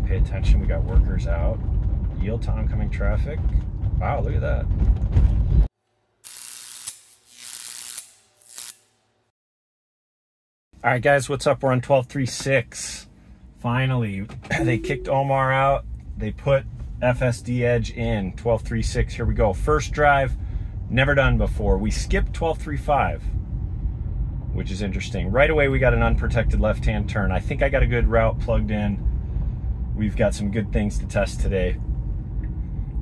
Pay attention, we got workers out. Yield to oncoming traffic. Wow, look at that. All right, guys, what's up? We're on 12.3.6. Finally, they kicked Omar out. They put FSD Edge in 12.3.6. Here we go. First drive, never done before. We skipped 12.3.5, which is interesting. Right away, we got an unprotected left-hand turn. I think I got a good route plugged in. We've got some good things to test today.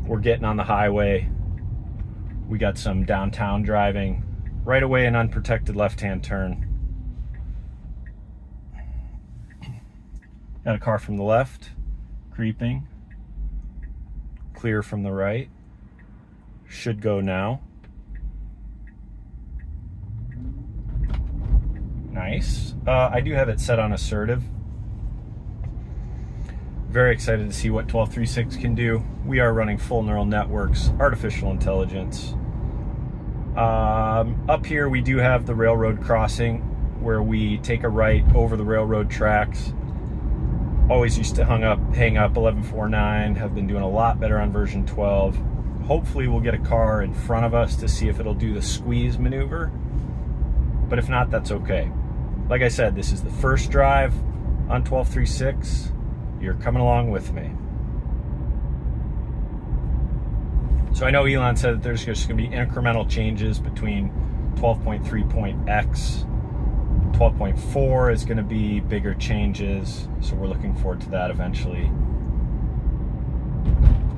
We're getting on the highway. We got some downtown driving. Right away, an unprotected left-hand turn. Got a car from the left, creeping. Clear from the right. Should go now. Nice. I do have it set on assertive. Very excited to see what 12.3.6 can do. We are running full neural networks, artificial intelligence. Up here we do have the railroad crossing where we take a right over the railroad tracks. Always used to hang up 11.4.9, have been doing a lot better on version 12. Hopefully we'll get a car in front of us to see if it'll do the squeeze maneuver. But if not, that's okay. Like I said, this is the first drive on 12.3.6. You're coming along with me. So I know Elon said that there's just going to be incremental changes between 12.3.x. 12.4 is going to be bigger changes, so we're looking forward to that eventually.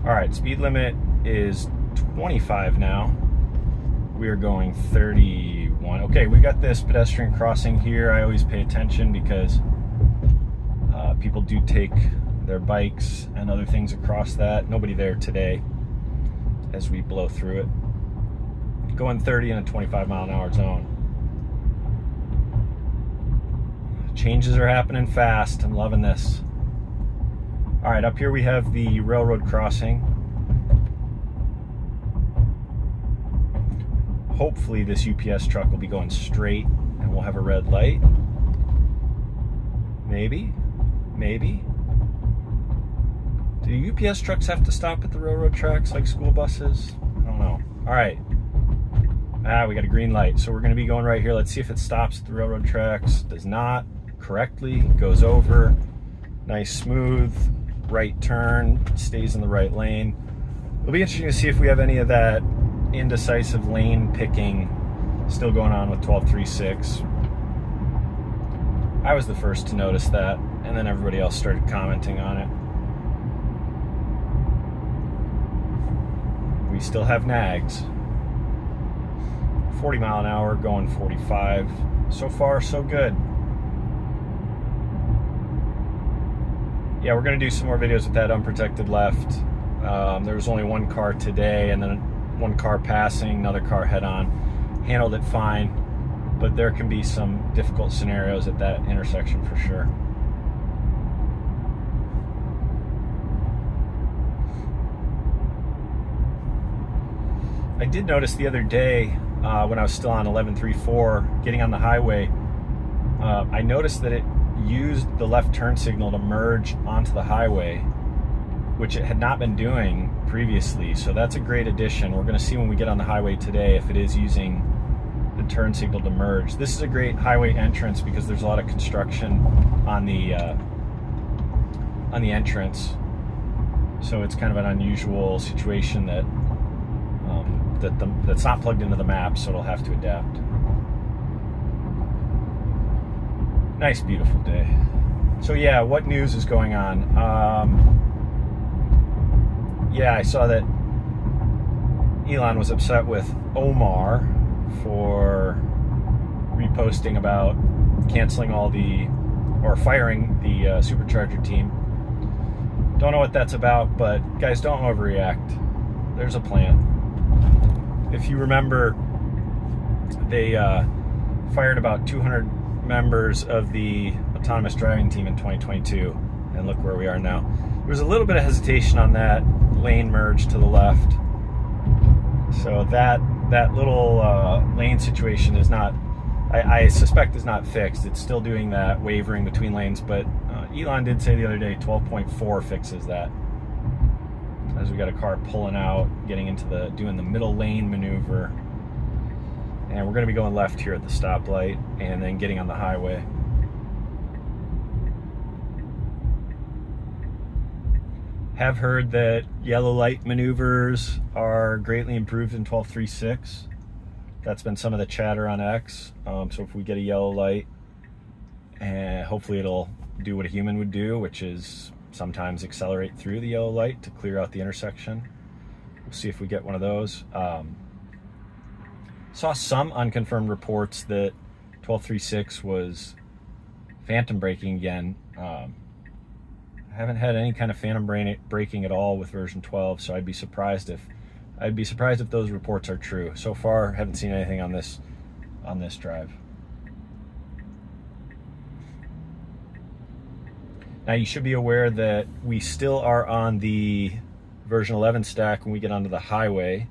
All right, speed limit is 25 now. We are going 31. Okay, we got this pedestrian crossing here. I always pay attention because people do take their bikes and other things across that. Nobody there today as we blow through it. Going 30 in a 25-mile-an-hour zone. Changes are happening fast. I'm loving this. All right, up here we have the railroad crossing. Hopefully this UPS truck will be going straight and we'll have a red light. Maybe. Do UPS trucks have to stop at the railroad tracks like school buses? I don't know. All right. We got a green light, so we're going to be going right here. Let's see if it stops at the railroad tracks. Does not. Correctly, goes over. Nice, smooth, right turn, stays in the right lane. It'll be interesting to see if we have any of that indecisive lane picking still going on with 12.3.6. I was the first to notice that, and then everybody else started commenting on it. We still have nags. 40 mile an hour, going 45. So far, so good. Yeah, we're going to do some more videos with that unprotected left. There was only one car today, and then one car passing, another car head-on. Handled it fine, but there can be some difficult scenarios at that intersection for sure. I did notice the other day when I was still on 11.3.4, getting on the highway, I noticed that it used the left turn signal to merge onto the highway, which it had not been doing previously. So that's a great addition. We're going to see when we get on the highway today if it is using the turn signal to merge. This is a great highway entrance because there's a lot of construction on the entrance. So it's kind of an unusual situation that that's not plugged into the map, so it'll have to adapt. Nice, beautiful day. So yeah, what news is going on? Yeah, I saw that Elon was upset with Omar for reposting about canceling all the, or firing the supercharger team. Don't know what that's about, but guys, don't overreact. There's a plan. If you remember, they fired about 200 members of the autonomous driving team in 2022, and look where we are now. There was a little bit of hesitation on that lane merge to the left, so that little lane situation is not, I suspect, is not fixed. It's still doing that wavering between lanes, but Elon did say the other day 12.4 fixes that. As we got a car pulling out, getting into doing the middle lane maneuver. And we're going to be going left here at the stoplight and then getting on the highway. Have heard that yellow light maneuvers are greatly improved in 12.3.6. That's been some of the chatter on X. So if we get a yellow light, and hopefully it'll do what a human would do, which is sometimes accelerate through the yellow light to clear out the intersection. We'll see if we get one of those. Saw some unconfirmed reports that 12.3.6 was phantom braking again. I haven't had any kind of phantom braking at all with version 12, so I'd be surprised if those reports are true. So far, haven't seen anything on this drive. Now you should be aware that we still are on the version 11 stack when we get onto the highway.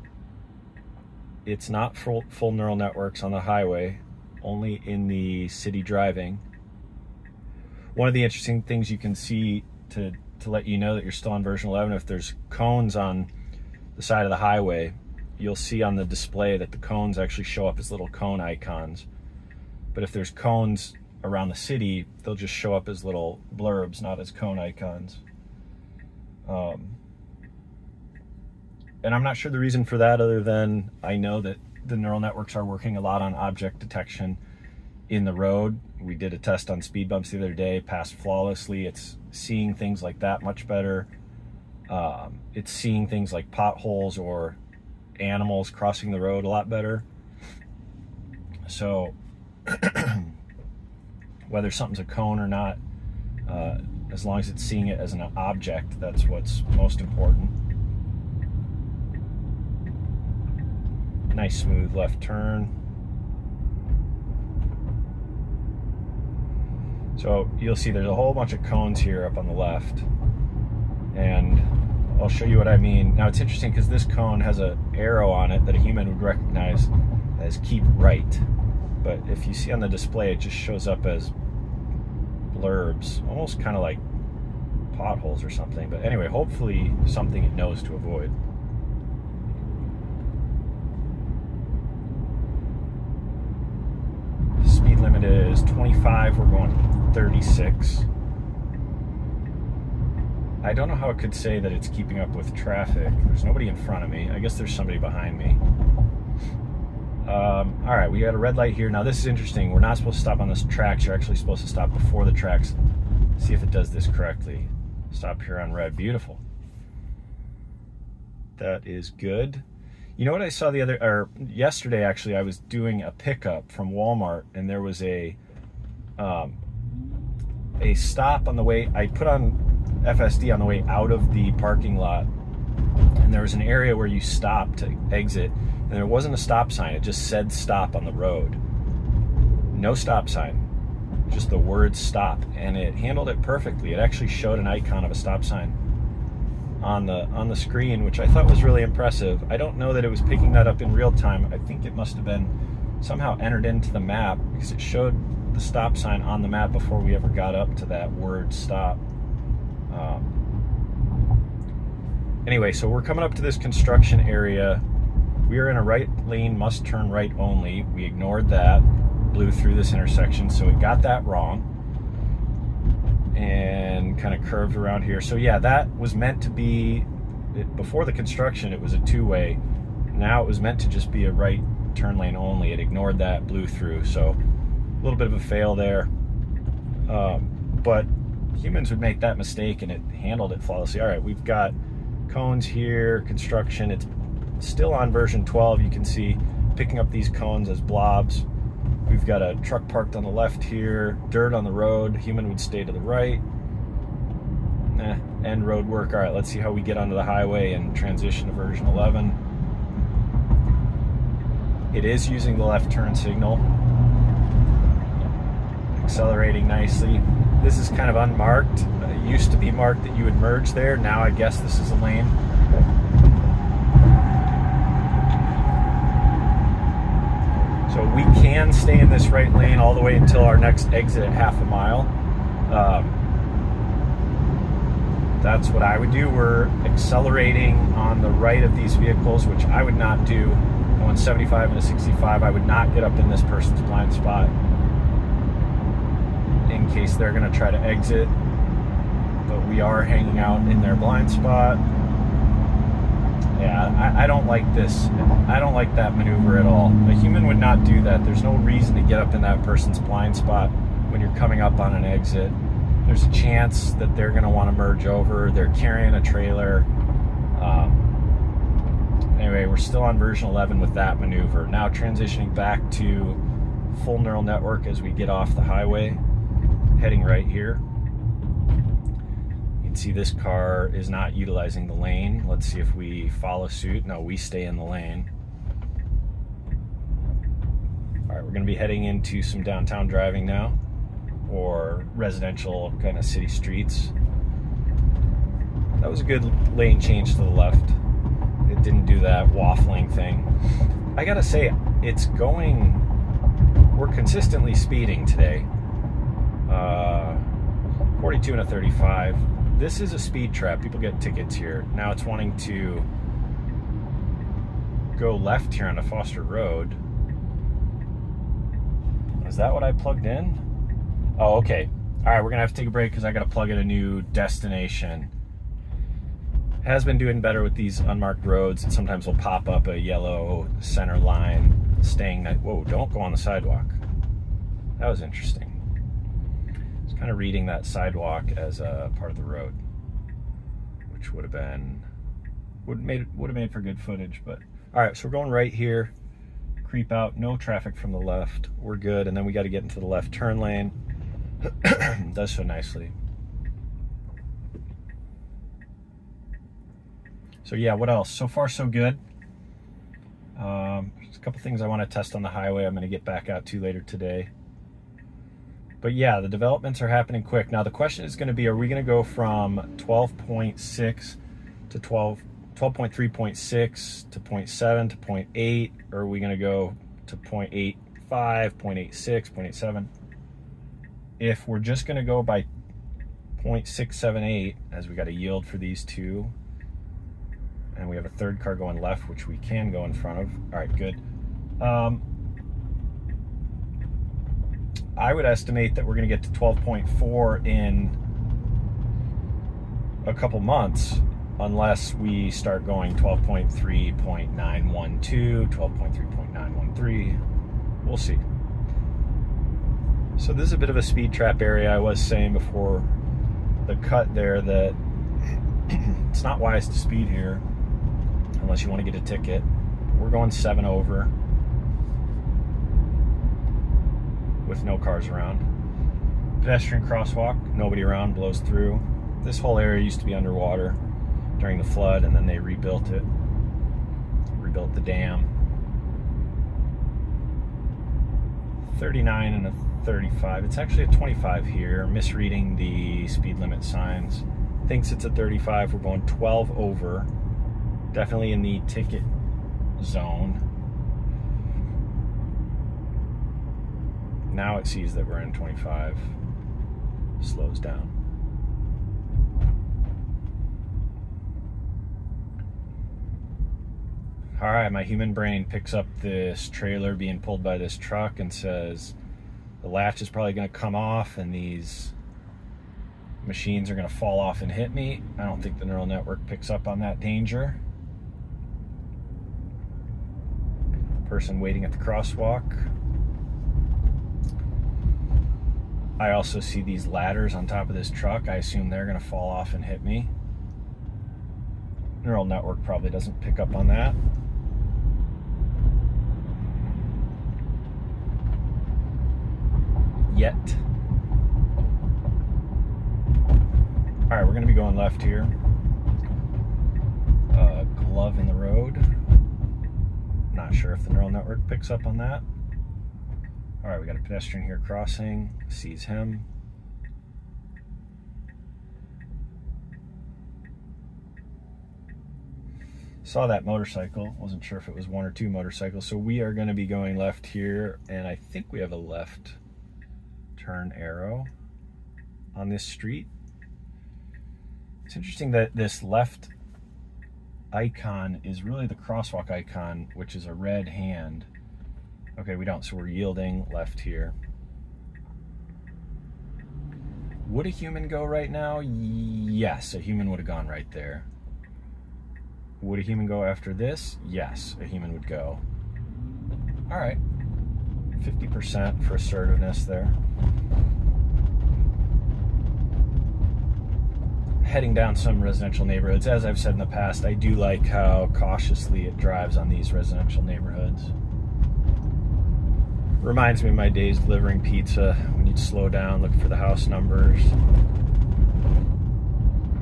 It's not full neural networks on the highway, only in the city driving. One of the interesting things you can see to let you know that you're still on version 11, if there's cones on the side of the highway, you'll see on the display that the cones actually show up as little cone icons. But if there's cones around the city, they'll just show up as little blurbs, not as cone icons. And I'm not sure the reason for that, other than I know that the neural networks are working a lot on object detection in the road. We did a test on speed bumps the other day, passed flawlessly. It's seeing things like that much better. It's seeing things like potholes or animals crossing the road a lot better. So whether something's a cone or not, as long as it's seeing it as an object, that's what's most important. Nice smooth left turn. So you'll see there's a whole bunch of cones here up on the left, and I'll show you what I mean. Now it's interesting because this cone has an arrow on it that a human would recognize as keep right, but if you see on the display, it just shows up as blurbs, almost kind of like potholes or something. But anyway, hopefully something it knows to avoid. Speed limit is 25, we're going 36. I don't know how it could say that it's keeping up with traffic. There's nobody in front of me. I guess there's somebody behind me. All right, we got a red light here. Now this is interesting. We're not supposed to stop on the tracks. You're actually supposed to stop before the tracks. See if it does this correctly. Stop here on red. Beautiful. That is good. You know what I saw yesterday actually, I was doing a pickup from Walmart, and there was a stop on the way. I put on FSD on the way out of the parking lot, and there was an area where you stop to exit, and there wasn't a stop sign. It just said stop on the road. No stop sign, just the word stop, and it handled it perfectly. It actually showed an icon of a stop sign on the screen, which I thought was really impressive. I don't know that it was picking that up in real time. I think it must have been somehow entered into the map, because it showed the stop sign on the map before we ever got up to that word stop. Anyway, so we're coming up to this construction area. We are in a right lane, must turn right only. We ignored that, blew through this intersection, so it got that wrong and kind of curved around here. So yeah, that was meant to be, before the construction, it was a two-way. Now it was meant to just be a right turn lane only. It ignored that, blew through. So a little bit of a fail there. But humans would make that mistake, and it handled it flawlessly. All right, we've got cones here, construction. It's still on version 12. You can see picking up these cones as blobs. We've got a truck parked on the left here, dirt on the road. Human would stay to the right. End road work. All right, let's see how we get onto the highway and transition to version 11. It is using the left turn signal. Accelerating nicely. This is kind of unmarked. It used to be marked that you would merge there. Now I guess this is a lane. So we can stay in this right lane all the way until our next exit at half a mile. That's what I would do. We're accelerating on the right of these vehicles, which I would not do. Going 75 and a 65, I would not get up in this person's blind spot in case they're going to try to exit. But we are hanging out in their blind spot. Yeah, I don't like this. I don't like that maneuver at all. A human would not do that. There's no reason to get up in that person's blind spot when you're coming up on an exit. There's a chance that they're going to want to merge over. They're carrying a trailer. Anyway, we're still on version 11 with that maneuver. Now transitioning back to full neural network as we get off the highway, heading right here. You can see this car is not utilizing the lane. Let's see if we follow suit. No, we stay in the lane. All right, we're going to be heading into some downtown driving now, or residential kind of city streets. That was a good lane change to the left. It didn't do that waffling thing. I gotta say, it's going, we're consistently speeding today. 42 and a 35. This is a speed trap. People get tickets here. Now it's wanting to go left here onto Foster Road. Is that what I plugged in? Oh, okay. All right, we're gonna have to take a break because I gotta plug in a new destination. Has been doing better with these unmarked roads. It sometimes will pop up a yellow center line staying that, whoa, don't go on the sidewalk. That was interesting. It's kind of reading that sidewalk as a part of the road, which would have been, would have made for good footage. But all right, so we're going right here, creep out, no traffic from the left. We're good, and then we got to get into the left turn lane. Does so nicely. So yeah, what else? So far, so good. There's a couple things I want to test on the highway I'm going to get back out to later today. But yeah, the developments are happening quick. Now the question is going to be, are we going to go from 12.6 to 12.3.6 to 0.7 to 0.8, or are we going to go to 0.85, 0.86, 0.87? If we're just going to go by 0.678, as we got a yield for these two, and we have a third car going left, which we can go in front of. All right, good. I would estimate that we're going to get to 12.4 in a couple months, unless we start going 12.3.912, 12.3.913. We'll see. So this is a bit of a speed trap area. I was saying before the cut there that it's not wise to speed here unless you want to get a ticket. We're going 7 over with no cars around. Pedestrian crosswalk, nobody around, blows through. This whole area used to be underwater during the flood, and then they rebuilt it, rebuilt the dam. 39 and a 35. It's actually a 25 here, misreading the speed limit signs. Thinks it's a 35. We're going 12 over. Definitely in the ticket zone. Now it sees that we're in 25. Slows down. All right, my human brain picks up this trailer being pulled by this truck and says the latch is probably going to come off and these machines are going to fall off and hit me. I don't think the neural network picks up on that danger. Person waiting at the crosswalk. I also see these ladders on top of this truck. I assume they're going to fall off and hit me. Neural network probably doesn't pick up on that. Yet. All right, we're going to be going left here. Glove in the road. Not sure if the neural network picks up on that. All right, we got a pedestrian here crossing, sees him. Saw that motorcycle, wasn't sure if it was one or two motorcycles. So we are going to be going left here, and I think we have a left turn arrow on this street. It's interesting that this left icon is really the crosswalk icon, which is a red hand. Okay, we don't, so we're yielding left here. Would a human go right now? Yes, a human would have gone right there. Would a human go after this? Yes, a human would go. All right, 50% for assertiveness there. Heading down some residential neighborhoods. As I've said in the past, I do like how cautiously it drives on these residential neighborhoods. Reminds me of my days delivering pizza, when you'd slow down, look for the house numbers.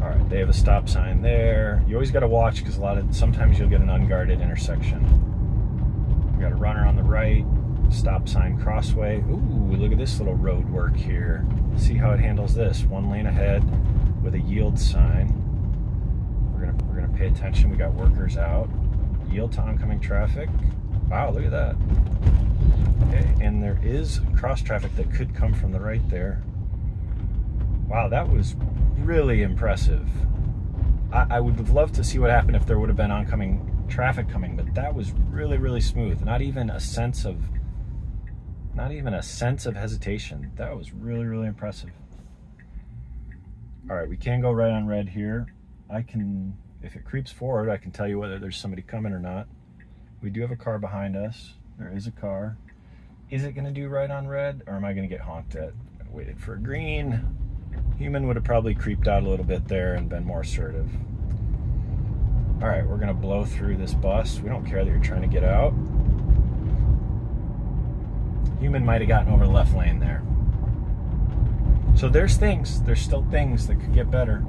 All right, they have a stop sign there. You always got to watch because sometimes you'll get an unguarded intersection. We got a runner on the right, stop sign crossway. Ooh, look at this little road work here. Let's see how it handles this. One lane ahead with a yield sign. We're gonna pay attention. We got workers out. Yield to oncoming traffic. Wow, look at that. Okay, and there is cross traffic that could come from the right there. Wow, that was really impressive. I would have loved to see what happened if there would have been oncoming traffic coming, but that was really, really smooth. Not even a sense of hesitation. That was really, really impressive. All right, we can go right on red here. If it creeps forward, I can tell you whether there's somebody coming or not. We do have a car behind us. There is a car. Is it gonna do right on red, or am I gonna get honked at? I waited for a green. Human would have probably creeped out a little bit there and been more assertive. All right, we're gonna blow through this bus. We don't care that you're trying to get out. Human might have gotten over the left lane there. So there's still things that could get better.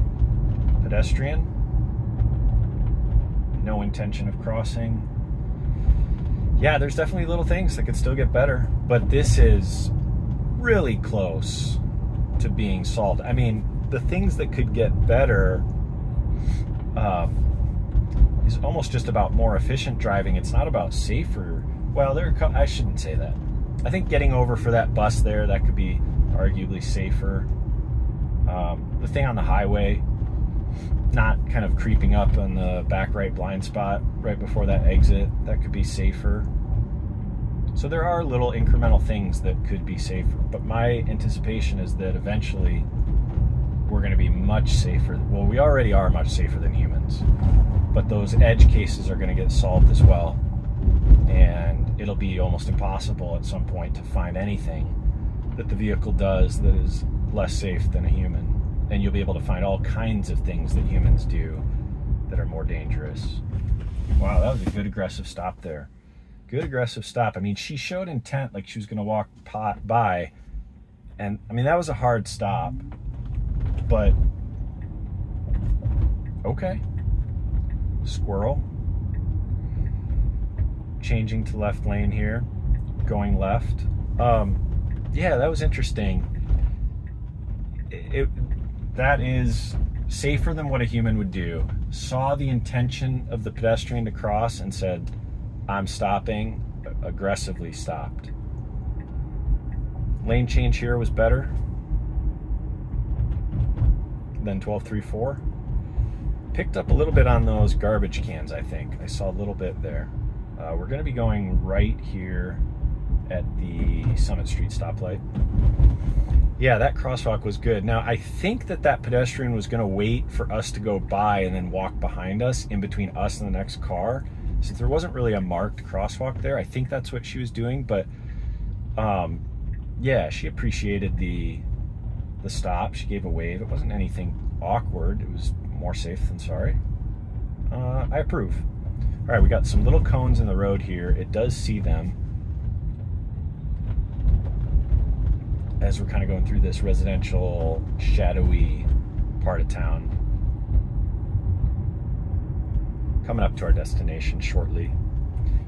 Pedestrian, no intention of crossing. Yeah, there's definitely little things that could still get better, but this is really close to being solved. I mean, the things that could get better is almost just about more efficient driving. It's not about safer. Well, I shouldn't say that. I think getting over for that bus there, that could be arguably safer. The thing on the highway, not kind of creeping up on the back right blind spot right before that exit, that could be safer. So there are little incremental things that could be safer, but my anticipation is that eventually we're going to be much safer. Well, we already are much safer than humans, but those edge cases are going to get solved as well, and it'll be almost impossible at some point to find anything that the vehicle does that is less safe than a human. And you'll be able to find all kinds of things that humans do that are more dangerous. Wow, that was a good aggressive stop there. Good aggressive stop. I mean, she showed intent like she was going to walk by. And, I mean, that was a hard stop. But, okay. Squirrel. Changing to left lane here. Going left. Yeah, that was interesting. That is safer than what a human would do. Saw the intention of the pedestrian to cross and said, I'm stopping, aggressively stopped. Lane change here was better than 12.3.4. Picked up a little bit on those garbage cans, I think. I saw a little bit there. We're gonna be going right here at the Summit Street stoplight. Yeah, that crosswalk was good. Now, I think that pedestrian was going to wait for us to go by and then walk behind us in between us and the next car. Since there wasn't really a marked crosswalk there, I think that's what she was doing. But, yeah, she appreciated the stop. She gave a wave. It wasn't anything awkward. It was more safe than sorry. I approve. All right, we got some little cones in the road here. It does see them as we're kind of going through this residential, shadowy part of town. Coming up to our destination shortly.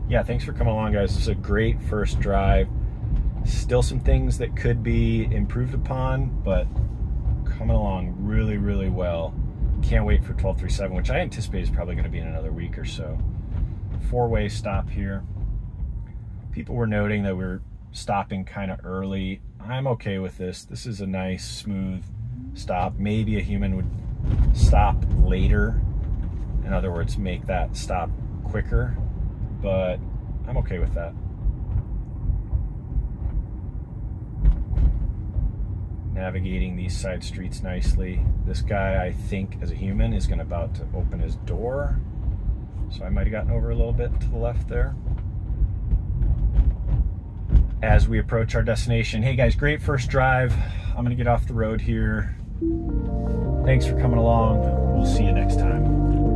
Yeah, thanks for coming along, guys. This is a great first drive. Still some things that could be improved upon, but coming along really, really well. Can't wait for 12.3.7, which I anticipate is probably going to be in another week or so. Four-way stop here. People were noting that we're stopping kind of early. I'm okay with this. This is a nice, smooth stop. Maybe a human would stop later. In other words, make that stop quicker, but I'm okay with that. Navigating these side streets nicely. This guy, I think, as a human, is about to open his door. So I might have gotten over a little bit to the left there. As we approach our destination. Hey guys, great first drive. I'm gonna get off the road here. Thanks for coming along. We'll see you next time.